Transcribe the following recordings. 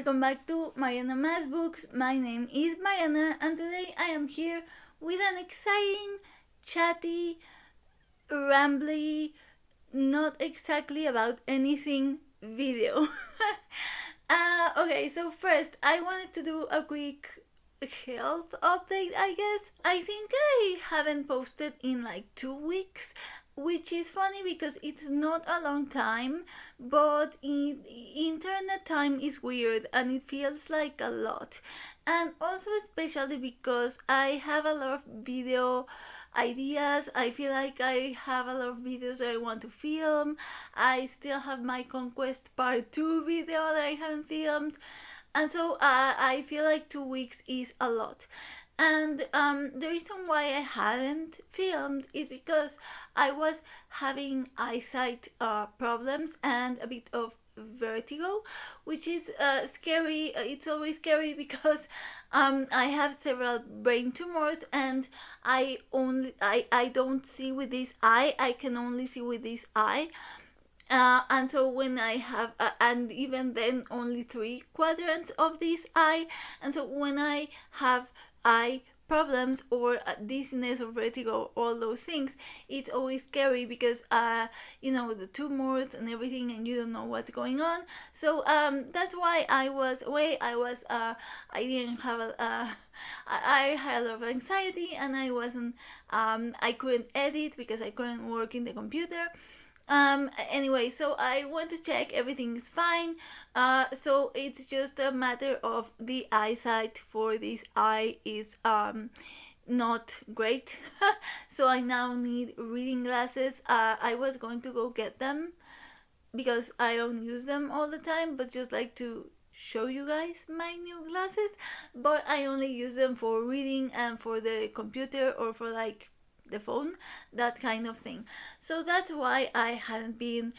welcome back to Mariana Mass Books. My name is Mariana and today I am here with an exciting, chatty, rambly, not exactly about anything video. Okay, so first I wanted to do a quick health update, I guess. I think I haven't posted in like 2 weeks, which is funny because it's not a long time, but internet time is weird and it feels like a lot. And also, especially because I have a lot of video ideas. I feel like I have a lot of videos that I want to film. I still have my Conquest Part 2 video that I haven't filmed. And so I feel like 2 weeks is a lot. And the reason why I hadn't filmed is because I was having eyesight problems and a bit of vertigo, which is scary. It's always scary because I have several brain tumors and I don't see with this eye. I can only see with this eye. And so when I have, and even then only 3 quadrants of this eye, and so when I have eye problems or dizziness or vertigo, all those things, it's always scary because the tumors and everything, and you don't know what's going on. So that's why I didn't have I had a lot of anxiety and I wasn't I couldn't edit because I couldn't work in the computer. Anyway, so I want to check everything is fine. So it's just a matter of the eyesight for this eye is not great. So I now need reading glasses. I was going to go get them because I don't use them all the time, but just like to show you guys my new glasses. But I only use them for reading and for the computer or for like the phone, that kind of thing. So that's why I hadn't been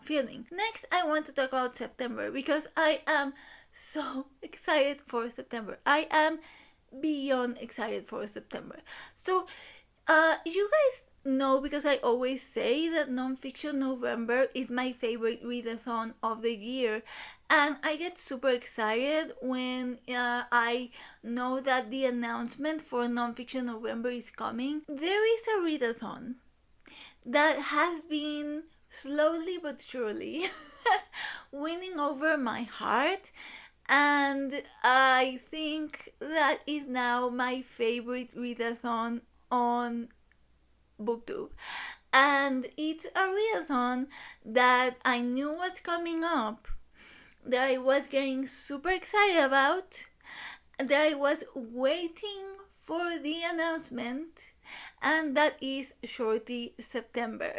filming. Next, I want to talk about September because I am so excited for September. I am beyond excited for September. So you guys know, because I always say that Nonfiction November is my favorite readathon of the year, and I get super excited when I know that the announcement for Nonfiction November is coming. There is a readathon that has been slowly but surely winning over my heart, and I think that is now my favorite readathon on BookTube. And it's a readathon that I knew was coming up, that I was getting super excited about, that I was waiting for the announcement, and that is Shorty September.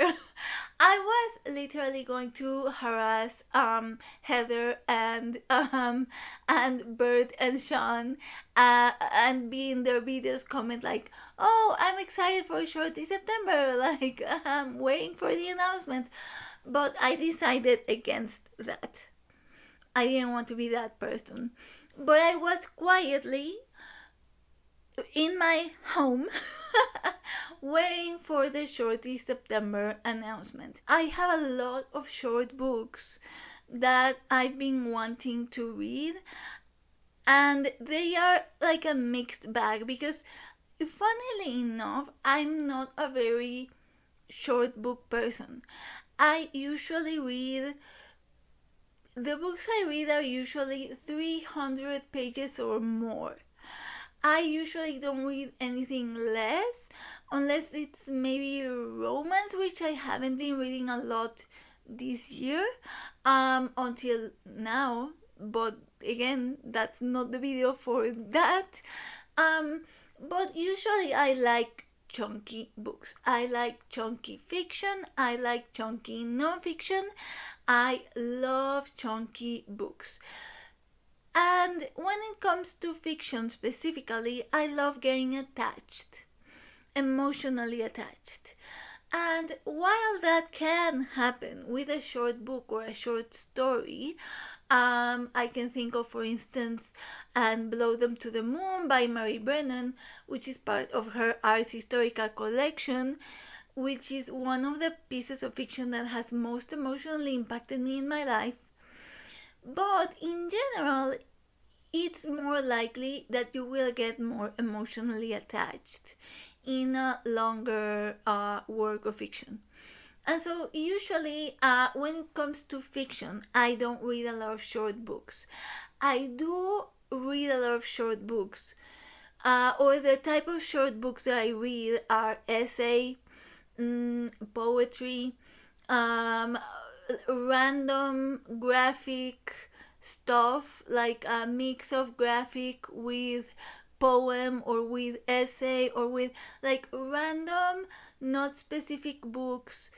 I was literally going to harass Heather and Bert and Sean and be in their videos comment like, oh, I'm excited for Shorty September, like I'm waiting for the announcement. But I decided against that. I didn't want to be that person. But I was quietly in my home waiting for the Shorty September announcement. I have a lot of short books that I've been wanting to read, and they are like a mixed bag because, funnily enough, I'm not a very short book person. I usually read, the books I read are usually 300 pages or more. I usually don't read anything less unless it's maybe romance, which I haven't been reading a lot this year until now. But again, that's not the video for that. But usually I like chunky books. I like chunky fiction. I like chunky non-fiction. I love chunky books. And when it comes to fiction specifically, I love getting attached, emotionally attached. And while that can happen with a short book or a short story, I can think of, for instance, And Blow Them to the Moon by Brennan, which is part of her Ars Historica collection, which is one of the pieces of fiction that has most emotionally impacted me in my life. But in general, it's more likely that you will get more emotionally attached in a longer work of fiction. And so, usually, when it comes to fiction, I don't read a lot of short books. I do read a lot of short books, or the type of short books that I read are essay, poetry, um, random graphic stuff, like a mix of graphic with poem or with essay or with like random, not specific books,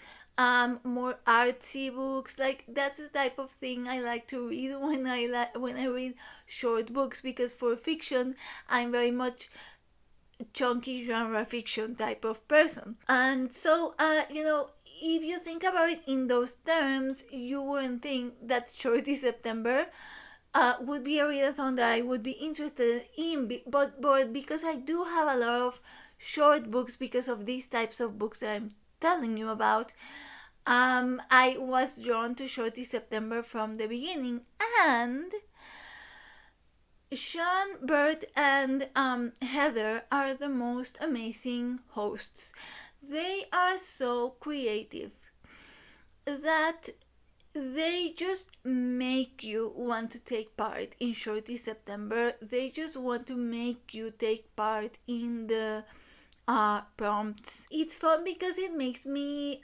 more artsy books. Like that's the type of thing I like to read when I read short books, because for fiction I'm very much chunky genre fiction type of person. And so, if you think about it in those terms, you wouldn't think that Shorty September would be a readathon that I would be interested in. But because I do have a lot of short books because of these types of books that I'm telling you about, I was drawn to Shorty September from the beginning. And Sean, Bert, and Heather are the most amazing hosts. They are so creative that they just make you want to take part in Shorty September. They just want to make you take part in the prompts. It's fun because it makes me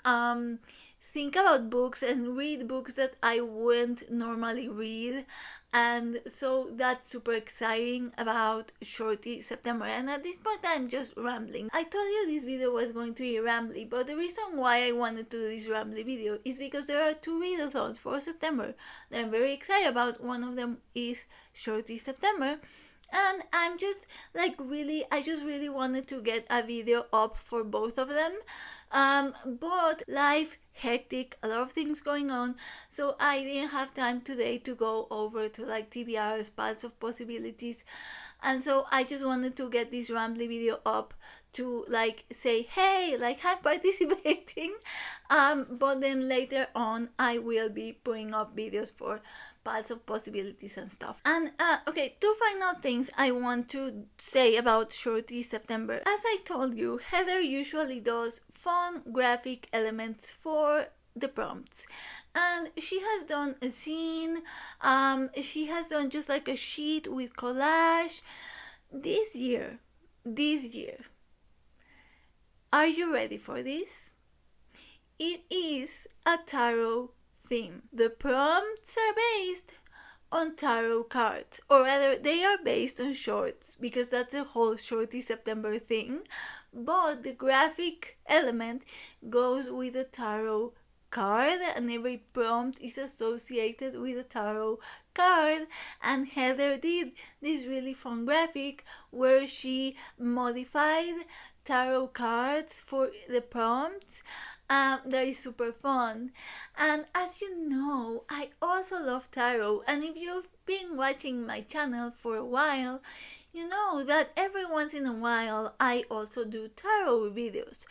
think about books and read books that I wouldn't normally read. And so that's super exciting about Shorty September. And at this point, I'm just rambling. I told you this video was going to be rambly, but the reason why I wanted to do this rambly video is because there are two readathons for September that I'm very excited about. One of them is Shorty September. And I'm just like I just really wanted to get a video up for both of them. But life, hectic, a lot of things going on. So I didn't have time today to go over to like TBR's Paths of Possibilities. And so I just wanted to get this rambly video up to like say, hey, like I'm participating. But then later on I will be putting up videos for Paths of Possibilities and stuff. And okay, two final things I want to say about Shorty September. As I told you, Heather usually does fun graphic elements for the prompts, and she has done a zine, she has done just like a sheet with collage. This year, are you ready for this? It is a tarot theme. The prompts are based on tarot cards, or rather they are based on shorts, because that's the whole Shorty September thing. But the graphic element goes with a tarot card, and every prompt is associated with a tarot card. And Heather did this really fun graphic where she modified tarot cards for the prompts. That is super fun. And as you know, I also love tarot. And if you've been watching my channel for a while, you know that every once in a while I also do tarot videos.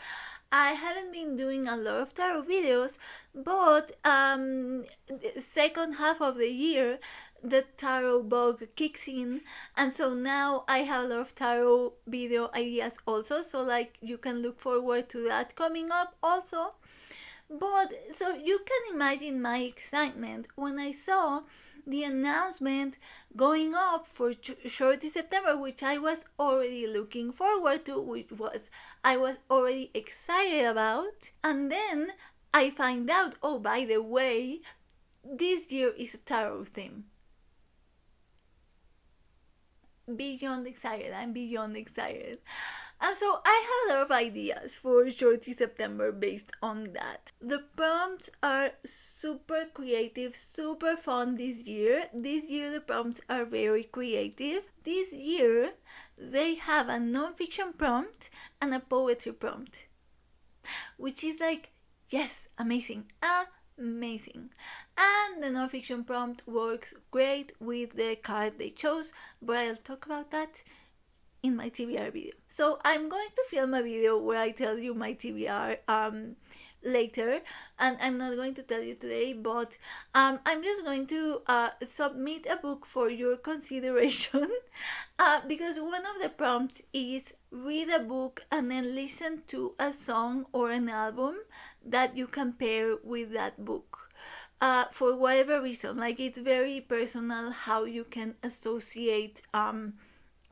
I haven't been doing a lot of tarot videos, but the second half of the year the tarot bug kicks in, and so now I have a lot of tarot video ideas also, so like you can look forward to that coming up also. But so you can imagine my excitement when I saw the announcement going up for Shorty September, which I was already looking forward to, I was already excited about. And then I find out, oh, by the way, this year is a tarot theme. Beyond excited. I'm beyond excited. And so I have a lot of ideas for Shorty September based on that. The prompts are super creative, super fun this year. This year the prompts are very creative. This year they have a non-fiction prompt and a poetry prompt, which is like, yes, amazing. Amazing. And the non-fiction prompt works great with the card they chose, but I'll talk about that in my TBR video. So I'm going to film a video where I tell you my TBR later, and I'm not going to tell you today, but I'm just going to submit a book for your consideration. Because one of the prompts is read a book and then listen to a song or an album that you compare with that book. For whatever reason, like it's very personal how you can associate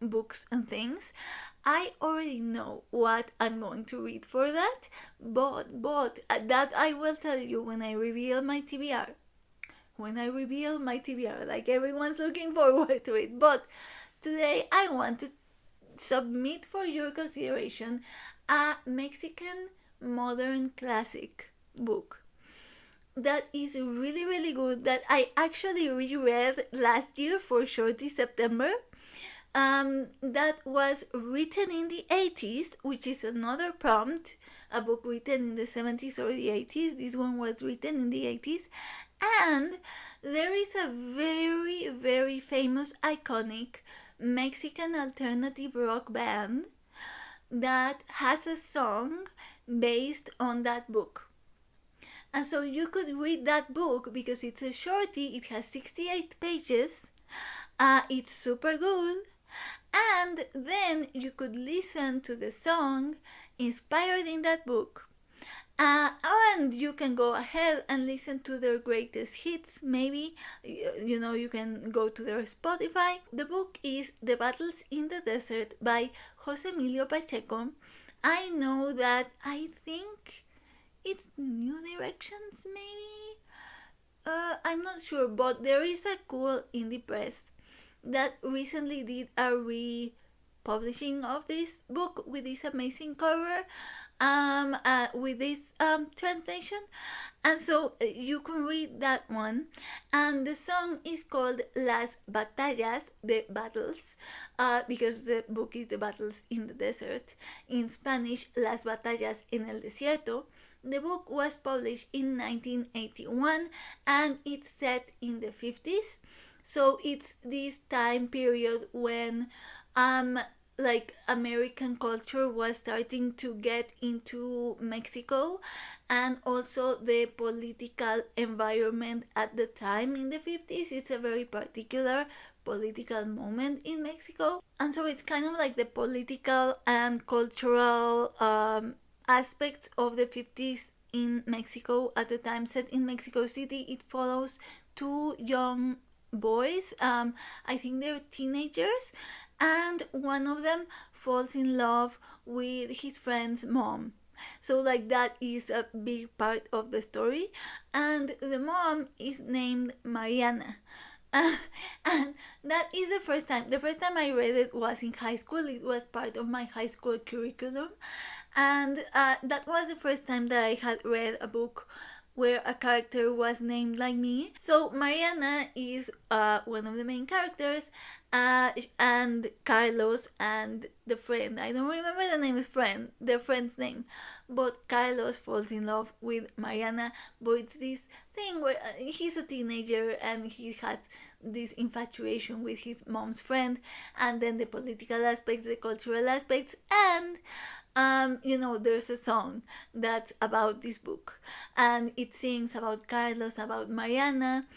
books and things. I already know what I'm going to read for that, but that I will tell you when I reveal my TBR. When I reveal my TBR, like everyone's looking forward to it. But today I want to submit for your consideration a Mexican modern classic book that is really really good, that I actually reread last year for Shorty September. That was written in the 80s, which is another prompt. A book written in the 70s or the 80s. This one was written in the 80s. And there is a very, very famous, iconic Mexican alternative rock band that has a song based on that book. And so you could read that book because it's a shorty, it has 68 pages, it's super good, and then you could listen to the song inspired in that book. And you can go ahead and listen to their greatest hits. Maybe you can go to their Spotify. The book is The Battles in the Desert by José Emilio Pacheco. I know that, I think it's New Directions, maybe. I'm not sure, but there is a cool indie press that recently did a republishing of this book with this amazing cover, with this translation, and so you can read that one. And the song is called Las Batallas, the battles, because the book is The Battles in the Desert. In Spanish, Las Batallas en el Desierto. The book was published in 1981 and it's set in the 50s. So it's this time period when like American culture was starting to get into Mexico, and also the political environment at the time in the 50s. It's a very particular political moment in Mexico, and so it's kind of like the political and cultural aspects of the 50s in Mexico at the time, set in Mexico City. It follows two young boys, I think they're teenagers, and one of them falls in love with his friend's mom. So like that is a big part of the story, and the mom is named Mariana. And that is the first time I read it was in high school. It was part of my high school curriculum, and that was the first time that I had read a book where a character was named like me. So Mariana is one of the main characters, and Carlos and the friend, I don't remember their friend's name, but Carlos falls in love with Mariana. But it's this thing where he's a teenager and he has this infatuation with his mom's friend, and then the political aspects, the cultural aspects, and there's a song that's about this book, and it sings about Carlos, about Mariana,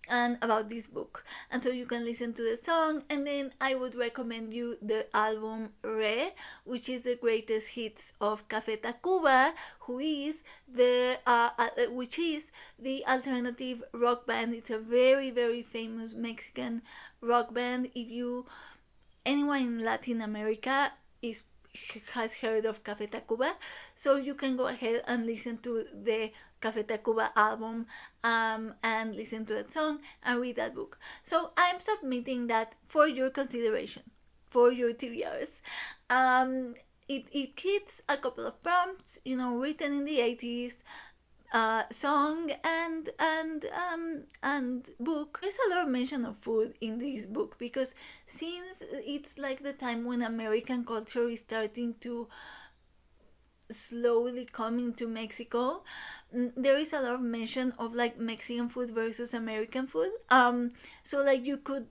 and about this book. And so you can listen to the song, and then I would recommend you the album which is the greatest hits of Café Tacuba, which is the alternative rock band. It's a very, very famous Mexican rock band. Anyone in Latin America has heard of Café Tacuba, so you can go ahead and listen to the Café Tacuba album, and listen to that song and read that book. So I'm submitting that for your consideration, for your TBRs. It hits a couple of prompts, written in the 80s, song and book. There's a lot of mention of food in this book, because since it's like the time when American culture is starting to slowly come into Mexico, there is a lot of mention of like Mexican food versus American food. So like you could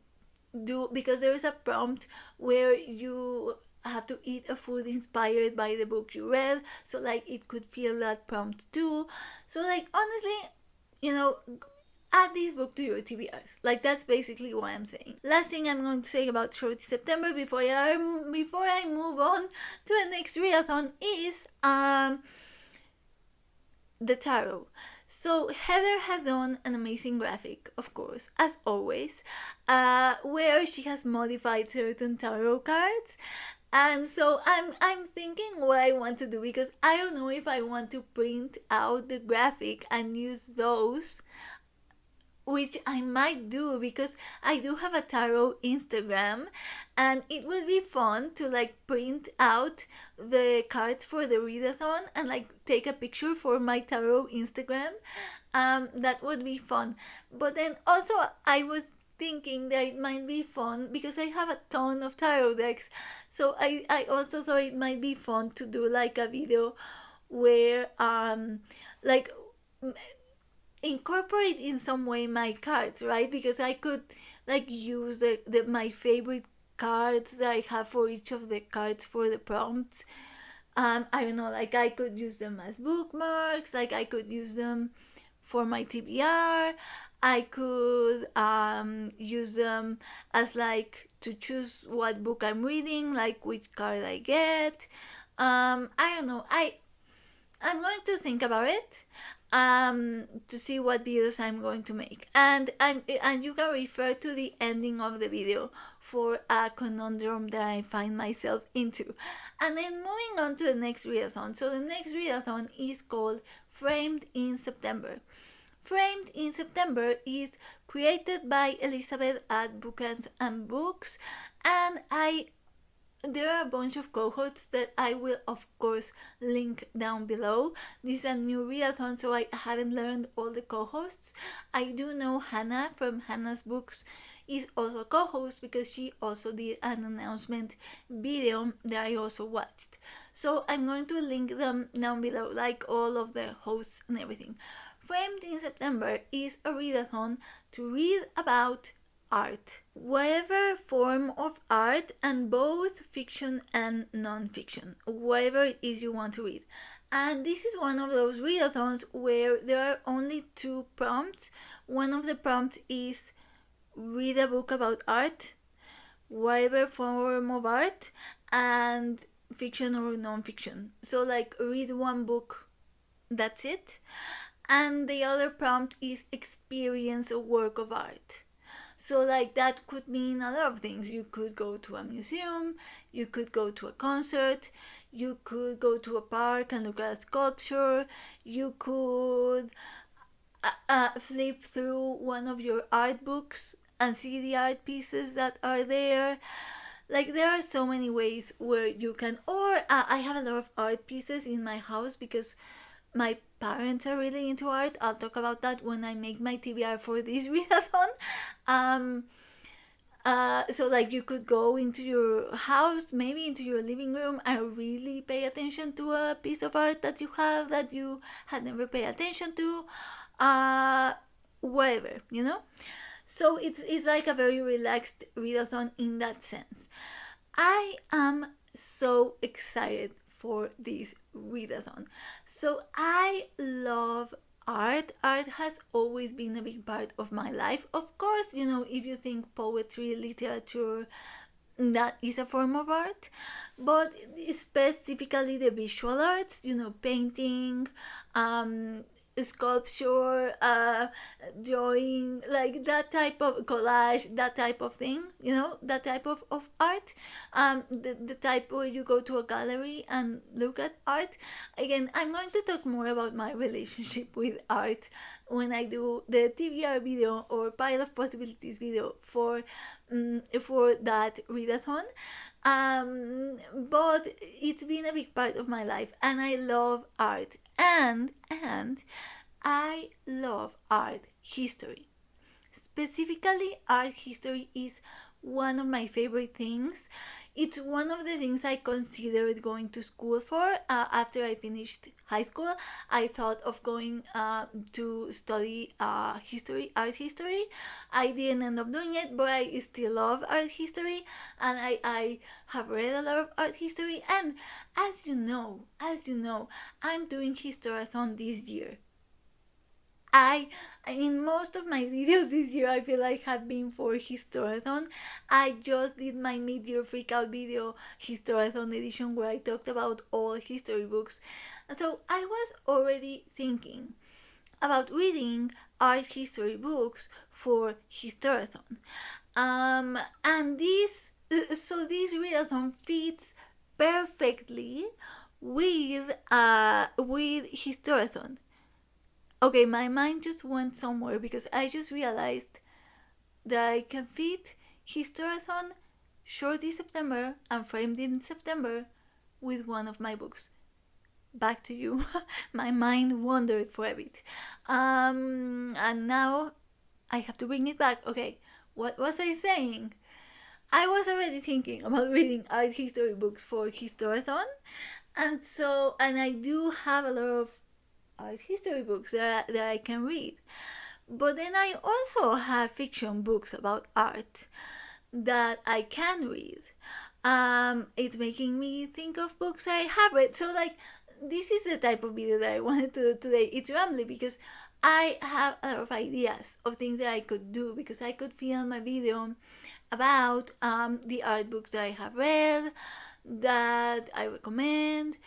do, because there is a prompt where you have to eat a food inspired by the book you read, so like it could feel that prompt too. So like honestly, you know, add this book to your TBRs. Like that's basically what I'm saying. Last thing I'm going to say about Shorty September before I move on to the next readathon is the tarot. So Heather has done an amazing graphic, of course, as always, where she has modified certain tarot cards. And so I'm thinking what I want to do, because I don't know if I want to print out the graphic and use those, which I might do because I do have a tarot Instagram, and it would be fun to like print out the cards for the readathon and like take a picture for my tarot Instagram. That would be fun. But then also I was thinking that it might be fun because I have a ton of tarot decks. So I also thought it might be fun to do like a video where like incorporate in some way my cards, right? Because I could like use my favorite cards that I have for each of the cards for the prompts. I don't know, like I could use them as bookmarks, like I could use them for my TBR. I could use them as like to choose what book I'm reading, like which card I get. I don't know. I'm going to think about it to see what videos I'm going to make, and you can refer to the ending of the video for a conundrum that I find myself into. And then moving on to the next readathon. So the next readathon is called Framed in September. Framed in September is created by Elizabeth at Bookends and Books, and there are a bunch of cohosts that I will of course link down below. This is a new readathon, so I haven't learned all the cohosts. I do know Hannah from Hannah's Books is also a co-host because she also did an announcement video that I also watched. So I'm going to link them down below, like all of the hosts and everything. Framed in September is a readathon to read about art, whatever form of art, and both fiction and non-fiction, whatever it is you want to read. And this is one of those readathons where there are only 2 prompts. One of the prompts is read a book about art, whatever form of art, and fiction or non-fiction. So like read one book, that's it. And the other prompt is experience a work of art. So like that could mean a lot of things. You could go to a museum, you could go to a concert, you could go to a park and look at a sculpture, you could flip through one of your art books and see the art pieces that are there. Like there are so many ways where you can, or I have a lot of art pieces in my house because my parents are really into art. I'll talk about that when I make my TBR for this readathon. So like you could go into your house, maybe into your living room, and really pay attention to a piece of art that you have that you had never paid attention to. Whatever, you know. So it's like a very relaxed readathon in that sense. I am so excited for this readathon. So I love art. Art has always been a big part of my life. Of course, you know, if you think poetry, literature, that is a form of art, but specifically the visual arts, you know, painting, sculpture, drawing, like that type of collage, that type of thing, you know, that type of art, the type where you go to a gallery and look at art. Again, I'm going to talk more about my relationship with art when I do the TBR video or Pile of Possibilities video for that readathon. But it's been a big part of my life, and I love art, and I love art history. Specifically, art history is one of my favorite things. It's one of the things I considered going to school for. After I finished high school, I thought of going to study art history. I didn't end up doing it, but I still love art history, and I have read a lot of art history. And as you know, I'm doing Historathon this year. I mean, most of my videos this year I feel like have been for Historathon. I just did my mid-year freakout video, Historathon edition, where I talked about all history books. And so I was already thinking about reading art history books for Historathon. And this readathon fits perfectly with Historathon. Okay, my mind just went somewhere because I just realized that I can fit Historathon, Shorty September, and Framed in September with one of my books. Back to you. My mind wandered for a bit. And now I have to bring it back. Okay, what was I saying? I was already thinking about reading art history books for Historathon, and I do have a lot of art history books that I can read. But then I also have fiction books about art that I can read. It's making me think of books I have read. So, like, this is the type of video that I wanted to do today. It's rambly because I have a lot of ideas of things that I could do, because I could film a video about the art books that I have read, that I recommend.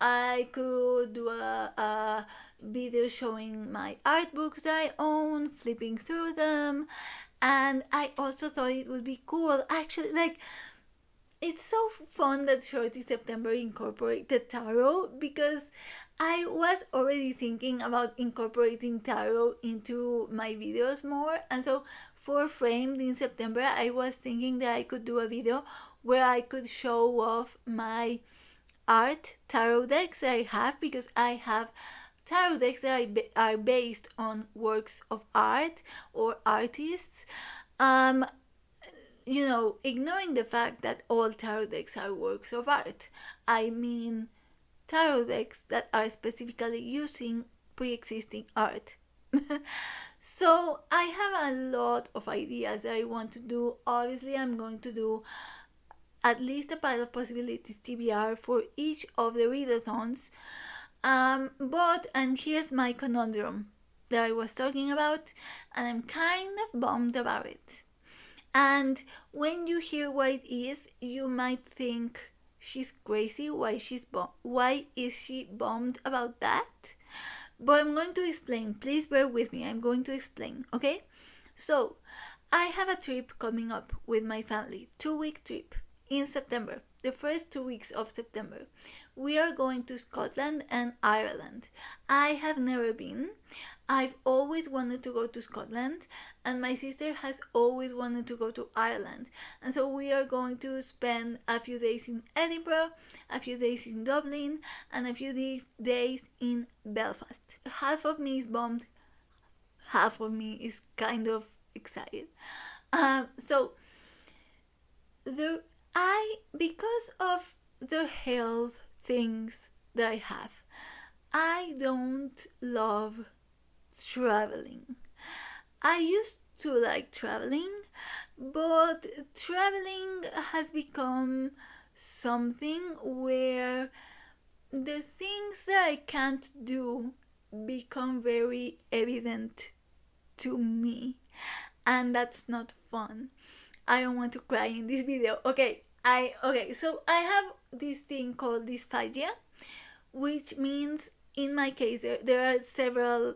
I could do a video showing my art books that I own, flipping through them. And I also thought it would be cool, actually, like, it's so fun that Shorty September incorporated tarot, because I was already thinking about incorporating tarot into my videos more. And so for Framed in September, I was thinking that I could do a video where I could show off my art tarot decks that I have, because I have tarot decks that are based on works of art or artists. Um, ignoring the fact that all tarot decks are works of art. I mean tarot decks that are specifically using pre-existing art. So I have a lot of ideas that I want to do. Obviously, I'm going to do at least a pilot possibilities TBR for each of the readathons. And here's my conundrum that I was talking about, and I'm kind of bummed about it. And when you hear what it is, you might think she's crazy. Why is she bummed about that? But I'm going to explain. Please bear with me. I'm going to explain, okay? So, I have a trip coming up with my family, 2-week trip in September, the first 2 weeks of September. We are going to Scotland and Ireland. I have never been. I've always wanted to go to Scotland, and my sister has always wanted to go to Ireland. And so we are going to spend a few days in Edinburgh, a few days in Dublin, and a few days in Belfast. Half of me is bummed, half of me is kind of excited. So because of the health things that I have, I don't love traveling. I used to like traveling, but traveling has become something where the things that I can't do become very evident to me, and that's not fun. I don't want to cry in this video. So I have this thing called dysphagia, which means, in my case, there are several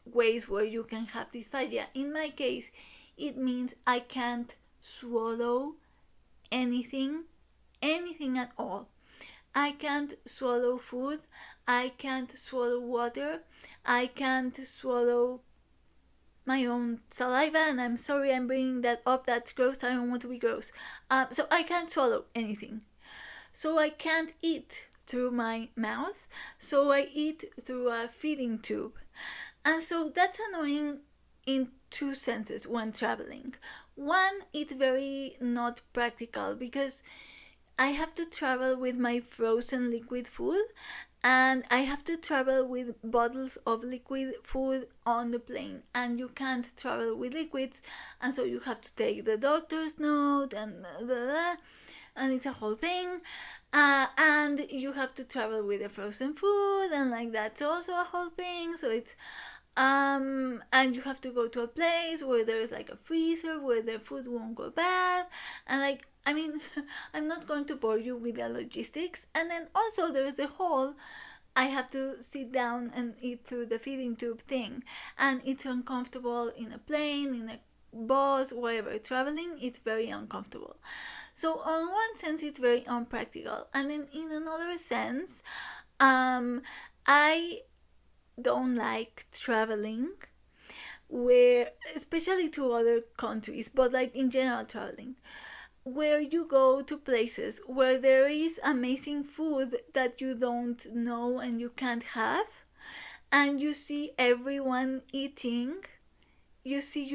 ways where you can have dysphagia. In my case, it means I can't swallow anything at all. I can't swallow food, I can't swallow water, I can't swallow my own saliva, and I'm sorry I'm bringing that up, that's gross, I don't want to be gross. So I can't swallow anything. So I can't eat through my mouth, so I eat through a feeding tube. And so that's annoying in two senses when traveling. One, it's very not practical because I have to travel with my frozen liquid food, and I have to travel with bottles of liquid food on the plane, and you can't travel with liquids, and so you have to take the doctor's note and and it's a whole thing. And you have to travel with the frozen food, and like that's also a whole thing. So it's and you have to go to a place where there's like a freezer where the food won't go bad, and like I mean, I'm not going to bore you with the logistics. And then also there's the whole I have to sit down and eat through the feeding tube thing, and it's uncomfortable in a plane, in a bus, wherever traveling. It's very uncomfortable. So on one sense, it's very unpractical, and then in another sense, I don't like traveling where, especially to other countries, but like in general traveling, where you go to places where there is amazing food that you don't know and you can't have, and you see everyone eating. You see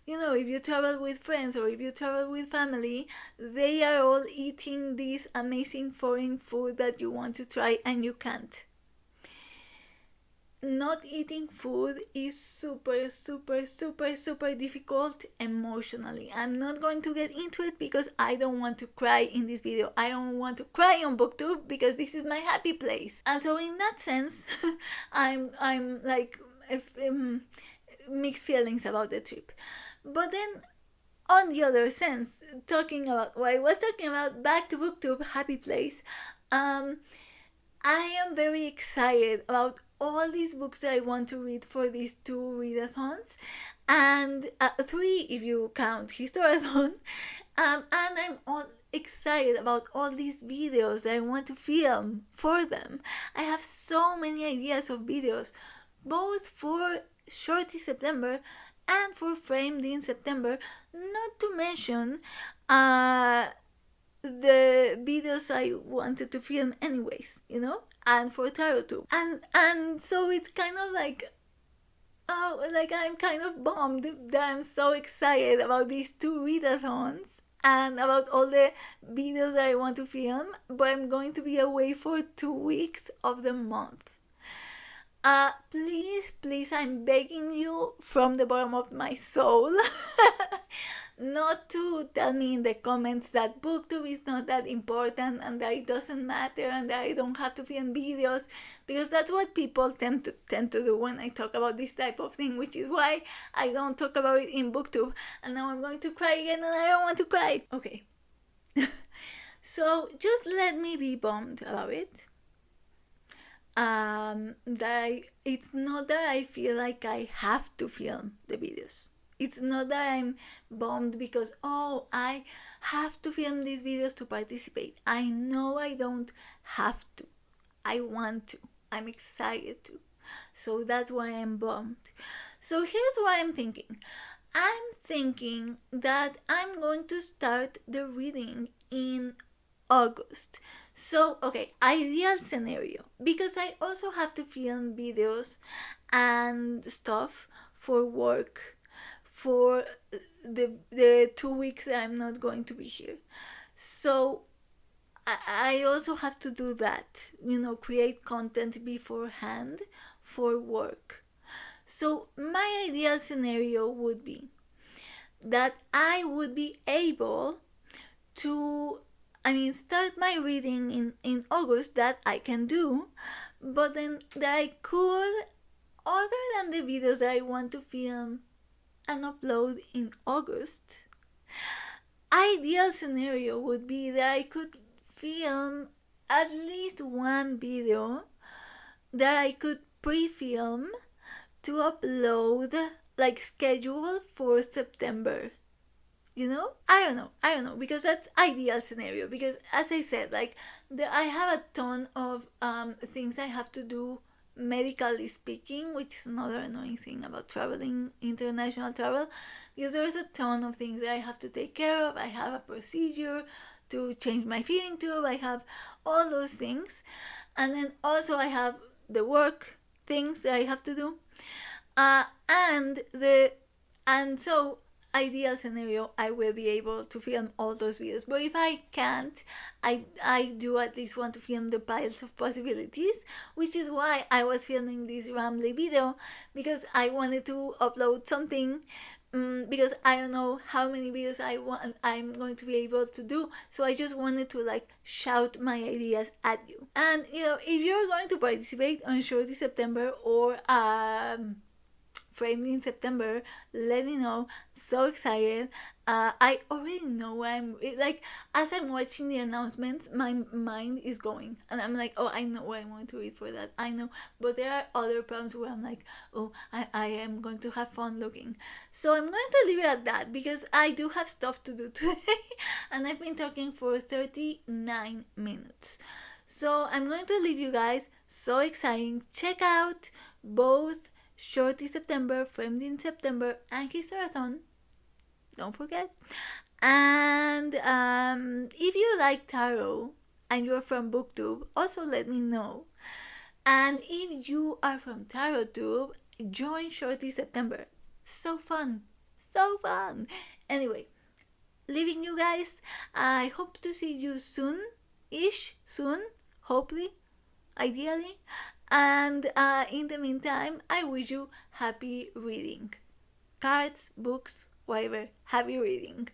if you travel with friends or if you travel with family, they are all eating this amazing foreign food that you want to try and you can't. Not eating food is super, super, super, super difficult emotionally. I'm not going to get into it because I don't want to cry in this video. I don't want to cry on booktube because this is my happy place. And so in that sense, I'm like mixed feelings about the trip. But then on the other sense, talking about what I was talking about, back to booktube, happy place, I am very excited about all these books that I want to read for these 2 readathons, and 3 if you count Historathon. And I'm all excited about all these videos that I want to film for them. I have so many ideas of videos, both for Shorty September and for Framed in September, not to mention the videos I wanted to film anyways, and for Tarot too. And so it's kind of like, oh, like I'm kind of bummed that I'm so excited about these 2 readathons and about all the videos that I want to film, but I'm going to be away for 2 weeks of the month. Please, I'm begging you from the bottom of my soul not to tell me in the comments that booktube is not that important and that it doesn't matter and that I don't have to film videos, because that's what people tend to do when I talk about this type of thing, which is why I don't talk about it in booktube. And now I'm going to cry again and I don't want to cry. Okay. So just let me be bummed about it. It's not that I feel like I have to film the videos. It's not that I'm bummed because, oh, I have to film these videos to participate. I know I don't have to. I want to. I'm excited to. So that's why I'm bummed. So here's what I'm thinking. I'm thinking that I'm going to start the reading in August. So, okay, ideal scenario, because I also have to film videos and stuff for work for the 2 weeks that I'm not going to be here. So I also have to do that, create content beforehand for work. So my ideal scenario would be that I would be able to start my reading in August. That I can do, but then that I could, other than the videos that I want to film and upload in August, ideal scenario would be that I could film at least one video that I could pre-film to upload, like schedule for September. I don't know, because that's ideal scenario, because as I said, like I have a ton of things I have to do medically speaking, which is another annoying thing about traveling, international travel, because there's a ton of things that I have to take care of. I have a procedure to change my feeding tube, I have all those things, and then also I have the work things that I have to do, and so ideal scenario, I will be able to film all those videos. But if I can't, I do at least want to film the piles of possibilities, which is why I was filming this rambly video, because I wanted to upload something. Because I don't know how many videos I'm going to be able to do, so I just wanted to like shout my ideas at you. And if you're going to participate on Shorty September or framed in September, let me know. I'm so excited. I already know like, as I'm watching the announcements, my mind is going, and I'm like, oh, I know what I want to read for that. I know, but there are other problems where I'm like, oh, I am going to have fun looking. So I'm going to leave it at that because I do have stuff to do today, and I've been talking for 39 minutes. So I'm going to leave you guys. So exciting! Check out both Shorty September, Framed in September, and Historathon. Don't forget. And if you like tarot and you're from BookTube, also let me know. And if you are from TarotTube, join Shorty September. So fun. So fun. Anyway, leaving you guys. I hope to see you soon, hopefully, ideally. And in the meantime, I wish you happy reading. Cards, books, whatever. Happy reading.